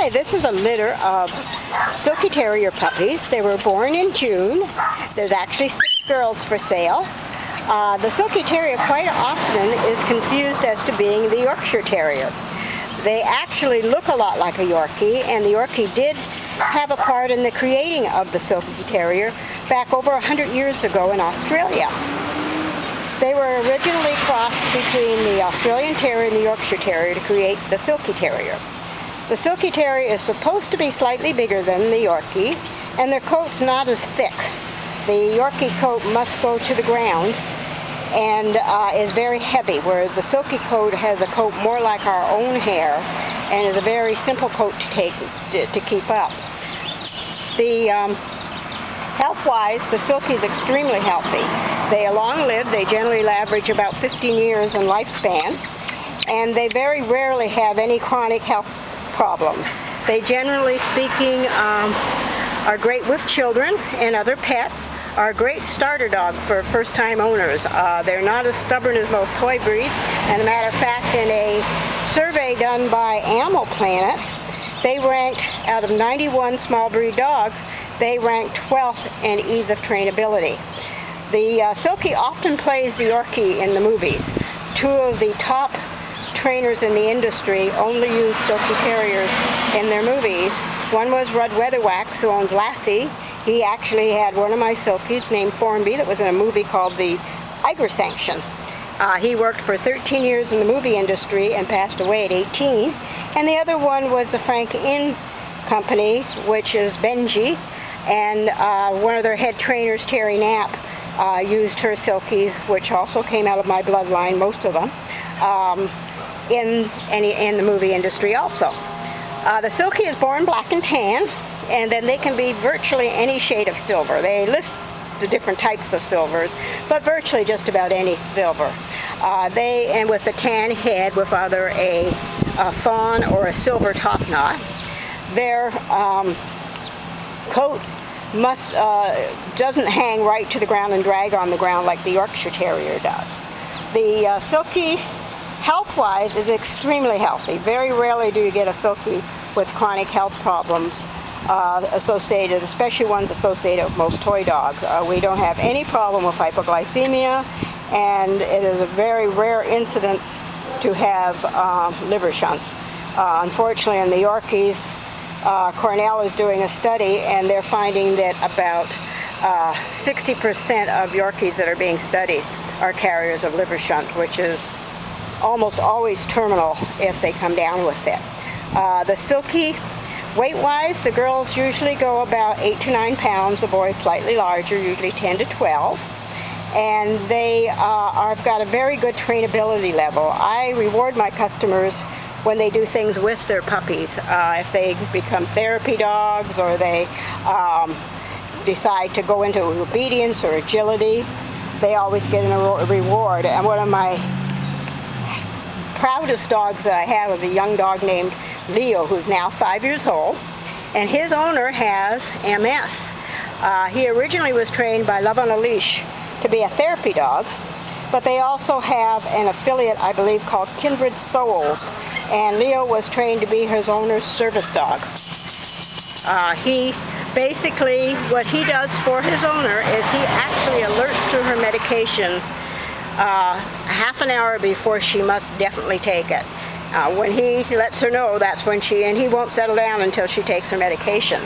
Hi, this is a litter of Silky Terrier puppies. They were born in June. There's actually 6 girls for sale. The Silky Terrier quite often is confused as to being the Yorkshire Terrier. They actually look a lot like a Yorkie, and the Yorkie did have a part in the creating of the Silky Terrier back over 100 years ago in Australia. They were originally crossed between the Australian Terrier and the Yorkshire Terrier to create the Silky Terrier. The Silky Terrier is supposed to be slightly bigger than the Yorkie, and their coat's not as thick. The Yorkie coat must go to the ground and is very heavy, whereas the Silky coat has a coat more like our own hair and is a very simple coat to keep up. Health-wise, the Silky is extremely healthy. They are long-lived. They generally average about 15 years in lifespan, and they very rarely have any chronic health problems. They, generally speaking, are great with children and other pets, are a great starter dog for first-time owners. They're not as stubborn as most toy breeds, and as a matter of fact, in a survey done by Animal Planet, they ranked, out of 91 small breed dogs, they ranked 12th in ease of trainability. The Silky often plays the Yorkie in the movies. 2 of the top trainers in the industry only use Silky Terriers in their movies. One was Rudd Weatherwax, who owns Lassie. He actually had one of my Silkies named Formby that was in a movie called The Iger Sanction. He worked for 13 years in the movie industry and passed away at 18. And the other one was the Frank Inn Company, which is Benji. And one of their head trainers, Terry Knapp, used her Silkies, which also came out of my bloodline, most of them, in the movie industry also. The Silky is born black and tan, and then they can be virtually any shade of silver. They list the different types of silvers, but virtually just about any silver. And with the tan head with either a fawn or a silver top knot. Their coat doesn't hang right to the ground and drag on the ground like the Yorkshire Terrier does. The Silky, health-wise, is extremely healthy. Very rarely do you get a Silky with chronic health problems associated, especially ones associated with most toy dogs. We don't have any problem with hypoglycemia, and it is a very rare incidence to have liver shunts. Unfortunately, in the Yorkies, Cornell is doing a study, and they're finding that about 60% of Yorkies that are being studied are carriers of liver shunt, which is almost always terminal if they come down with it. The Silky, weight-wise, the girls usually go about 8 to 9 pounds, the boys slightly larger, usually 10 to 12. And they have got a very good trainability level. I reward my customers when they do things with their puppies. If they become therapy dogs, or they decide to go into obedience or agility, they always get a reward. And one of my proudest dogs that I have is a young dog named Leo, who's now 5 years old, and his owner has MS. He originally was trained by Love on a Leash to be a therapy dog, but they also have an affiliate, I believe, called Kindred Souls, and Leo was trained to be his owner's service dog. He basically, what he does for his owner is he actually alerts to her medication half an hour before she must definitely take it. When he lets her know, that's when and he won't settle down until she takes her medication.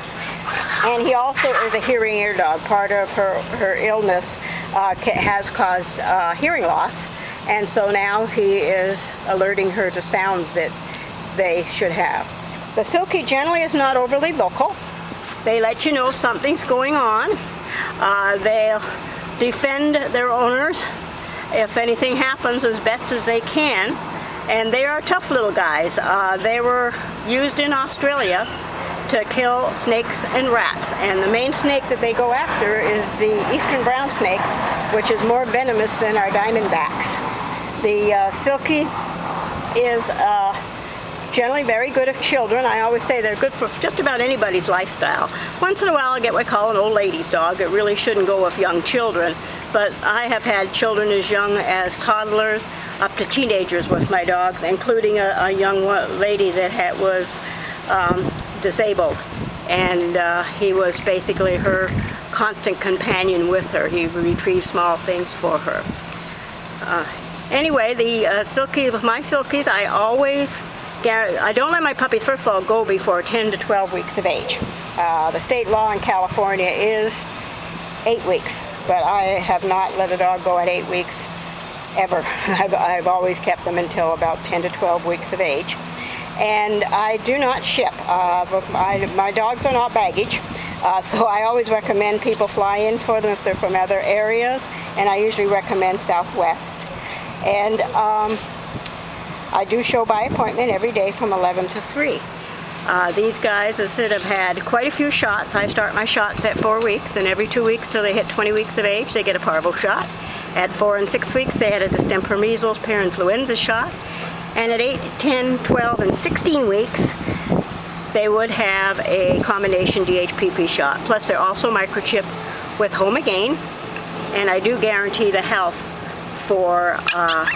And he also is a hearing ear dog. Part of her illness has caused hearing loss, and so now he is alerting her to sounds that they should have. The Silky generally is not overly vocal. They let you know if something's going on. They'll defend their owners if anything happens as best as they can, and they are tough little guys. They were used in Australia to kill snakes and rats, and the main snake that they go after is the eastern brown snake, which is more venomous than our diamondbacks. The Silky is generally very good with children. I always say they're good for just about anybody's lifestyle. Once in a while I get what I call an old lady's dog. It really shouldn't go with young children, but I have had children as young as toddlers up to teenagers with my dogs, including a young lady that was disabled, and he was basically her constant companion with her. He retrieved small things for her. Anyway, the Silky, my Silkies, I don't let my puppies, first of all, go before 10 to 12 weeks of age. The state law in California is 8 weeks, but I have not let a dog go at 8 weeks ever. I've always kept them until about 10 to 12 weeks of age. And I do not ship. My dogs are not baggage, so I always recommend people fly in for them if they're from other areas, and I usually recommend Southwest. And I do show by appointment every day from 11 to 3. These guys, as I said, have had quite a few shots. I start my shots at 4 weeks, and every 2 weeks till they hit 20 weeks of age, they get a parvo shot. At 4 and 6 weeks, they had a distemper, measles, parainfluenza shot. And at 8, 10, 12, and 16 weeks, they would have a combination DHPP shot. Plus, they're also microchipped with Home Again, and I do guarantee the health for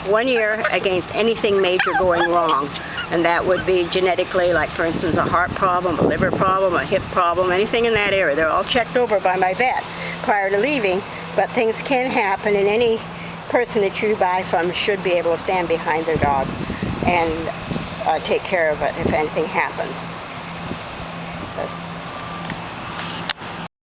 1 year against anything major going wrong. And that would be genetically, like for instance, a heart problem, a liver problem, a hip problem, anything in that area. They're all checked over by my vet prior to leaving, but things can happen, and any person that you buy from should be able to stand behind their dog and take care of it if anything happens.